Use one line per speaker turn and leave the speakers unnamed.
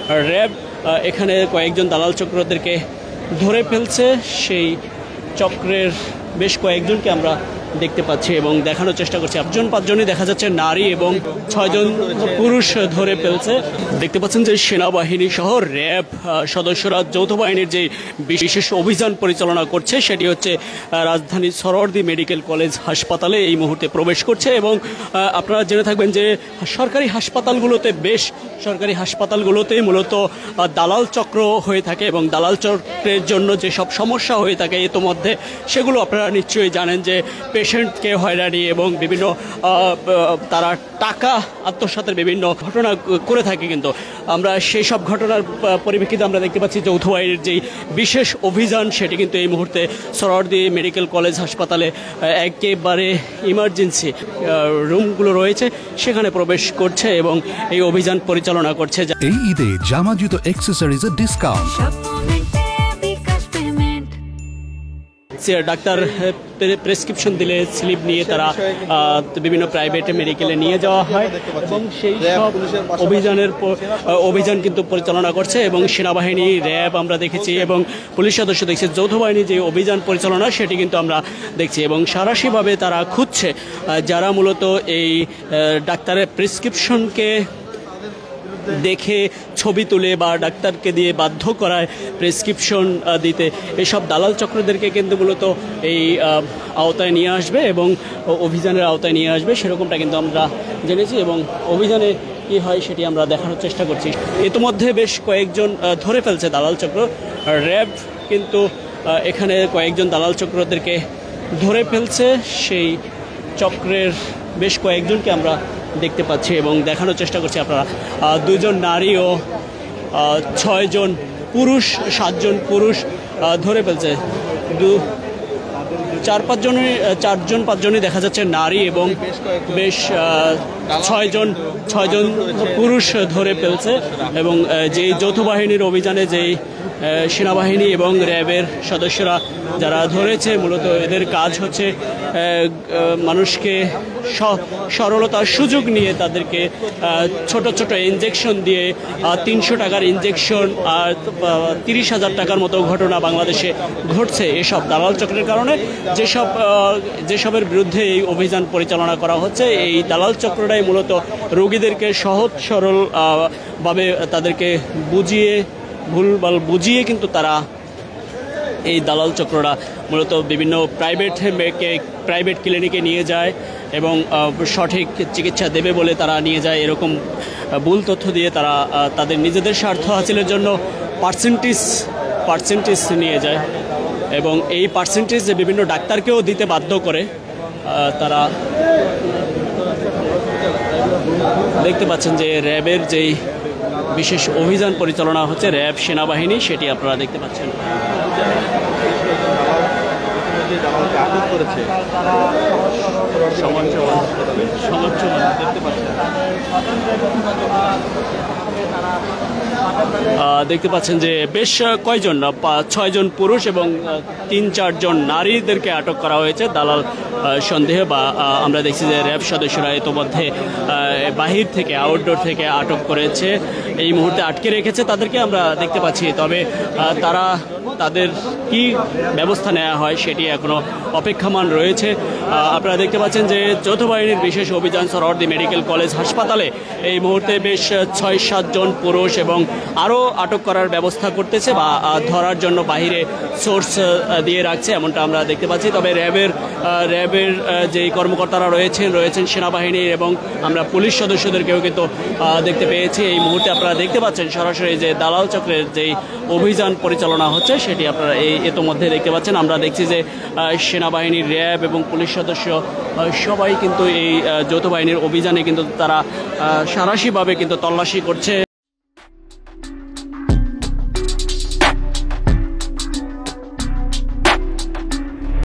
RAB এখানে কয়েকজন দালাল চক্রদেরকে ধরে ফেলছে। সেই চক্রের বেশ কয়েকজনকে আমরা দেখতে পাচ্ছি এবং দেখানোর চেষ্টা করছি। 5জনই দেখা যাচ্ছে নারী এবং 6জন পুরুষ ধরে ফেলছে। দেখতে পাচ্ছেন যে সেনাবাহিনী সহ র্যাব সদস্যরা যৌথ বাহিনীর যে বিশেষ অভিযান পরিচালনা করছে সেটি হচ্ছে রাজধানীর সরোয়ার্দী মেডিকেল কলেজ হাসপাতালে এই মুহূর্তে প্রবেশ করছে। এবং আপনারা জেনে থাকবেন যে সরকারি হাসপাতালগুলোতে মূলত দালাল চক্র হয়ে থাকে এবং দালাল চক্রের জন্য যেসব সমস্যা হয়ে থাকে ইতোমধ্যে সেগুলো আপনারা নিশ্চয়ই জানেন যে পেশেন্টকে হয়রানি এবং বিভিন্ন তারা টাকা আত্মসাতের বিভিন্ন ঘটনা করে থাকে। কিন্তু আমরা সেই সব ঘটনার পরিপ্রেক্ষিতে আমরা দেখতে পাচ্ছি যৌথ বাহিনীর যেই বিশেষ অভিযান সেটি কিন্তু এই মুহূর্তে সরোয়ার্দী মেডিকেল কলেজ হাসপাতালে একেবারে ইমার্জেন্সি রুমগুলো রয়েছে সেখানে প্রবেশ করছে এবং এই অভিযান পরিচালনা করছে।
এই ঈদে জামা জুতো অ্যাকসেসরিজের ডিসকাউন্ট।
ডাক্তার প্রেসক্রিপশন দিলে স্লিপ নিয়ে তারা বিভিন্ন প্রাইভেট মেডিকেলে নিয়ে যাওয়া হয় এবং সেই সব অভিযান কিন্তু পরিচালনা করছে। এবং সেনাবাহিনী, র্যাব আমরা দেখেছি এবং পুলিশ সদস্য দেখছি, যৌথ বাহিনী যে অভিযান পরিচালনা সেটি কিন্তু আমরা দেখছি এবং সাঁড়াশিভাবে তারা খুঁজছে যারা মূলত এই ডাক্তারের প্রেসক্রিপশনকে দেখে ছবি তুলে বা ডাক্তারকে দিয়ে বাধ্য করায় প্রেসক্রিপশন দিতে এসব দালাল চক্রদেরকে কিন্তু মূলত এই আওতায় নিয়ে আসবে এবং অভিযানের আওতায় নিয়ে আসবে সেরকমটা কিন্তু আমরা জেনেছি এবং অভিযানে কী হয় সেটি আমরা দেখানোর চেষ্টা করছি। ইতিমধ্যে বেশ কয়েকজন ধরে ফেলছে দালাল চক্র। র্যাব কিন্তু এখানে কয়েকজন দালাল চক্রদেরকে ধরে ফেলছে। সেই চক্রের বেশ কয়েকজনকে আমরা দেখতে পাচ্ছি এবং দেখানোর চেষ্টা করছি। আপনারা 2জন নারী ও 6জন পুরুষ, 7জন পুরুষ ধরে ফেলছে। 4-5জনই দেখা যাচ্ছে নারী এবং বেশ 6জন পুরুষ ধরে ফেলছে এবং যেই যৌথ বাহিনীর অভিযানে যেই সেনাবাহিনী এবং র্যাবের সদস্যরা যারা ধরেছে মূলত এদের কাজ হচ্ছে মানুষকে সরলতার সুযোগ নিয়ে তাদেরকে ছোট ছোট ইনজেকশন দিয়ে 300 টাকার ইনজেকশন আর 30,000 টাকার মতো ঘটনা বাংলাদেশে ঘটছে এসব দালাল চক্রের কারণে। যেসবের বিরুদ্ধে এই অভিযান পরিচালনা করা হচ্ছে এই দালাল চক্রটাই মূলত রোগীদেরকে সহজ সরল ভাবে তাদেরকে বুঝিয়ে কিন্তু তারা এই দালাল চক্ররা মূলত বিভিন্ন প্রাইভেট ক্লিনিকে নিয়ে যায় এবং সঠিক চিকিৎসা দেবে বলে তারা নিয়ে যায়। এরকম ভুল তথ্য দিয়ে তারা তাদের নিজেদের স্বার্থ হাসিলের জন্য পার্সেন্টেজ নিয়ে যায় এবং এই পার্সেন্টেজ বিভিন্ন ডাক্তারকেও দিতে বাধ্য করে। তারা দেখতে পাচ্ছেন যে র্যাবের যেই বিশেষ অভিযান পরিচালনা হচ্ছে, র্যাব সেনাবাহিনী, সেটি আপনারা দেখতে পাচ্ছেন। দেখতে পাচ্ছেন যে বেশ কয়জন 6জন পুরুষ এবং 3-4জন নারীদেরকে আটক করা হয়েছে দালাল সন্দেহে। বা আমরা দেখছি যে র্যাব সদস্যরা ইতোমধ্যে বাহির থেকে আউটডোর থেকে আটক করেছে, এই মুহূর্তে আটকে রেখেছে তাদেরকে আমরা দেখতে পাচ্ছি। তবে তাদের কি ব্যবস্থা নেওয়া হয় সেটি এখনো অপেক্ষমান রয়েছে। আপনারা দেখতে পাচ্ছেন যে যৌথ বাহিনীর বিশেষ অভিযান সরোয়ার্দী মেডিকেল কলেজ হাসপাতালে এই মুহূর্তে বেশ 6-7জন পুরুষ এবং আরও আটক করার ব্যবস্থা করতেছে বা ধরার জন্য বাহিরে সোর্স দিয়ে রাখছে এমনটা আমরা দেখতে পাচ্ছি। তবে র্যাবের যেই কর্মকর্তারা রয়েছেন সেনাবাহিনীর এবং আমরা পুলিশ সদস্যদেরকেও কিন্তু দেখতে পেয়েছি। এই মুহূর্তে আপনারা দেখতে পাচ্ছেন সরাসরি যে দালাল চক্রের যেই অভিযান পরিচালনা হচ্ছে সেটি আপনারা ইতোমধ্যে দেখতে পাচ্ছেন। আমরা দেখছি যে সেনাবাহিনীর, র্যাব এবং পুলিশ সদস্য সবাই কিন্তু এই যৌথ বাহিনীর অভিযানে কিন্তু তারা সাঁড়াশিভাবে কিন্তু তল্লাশি করছে।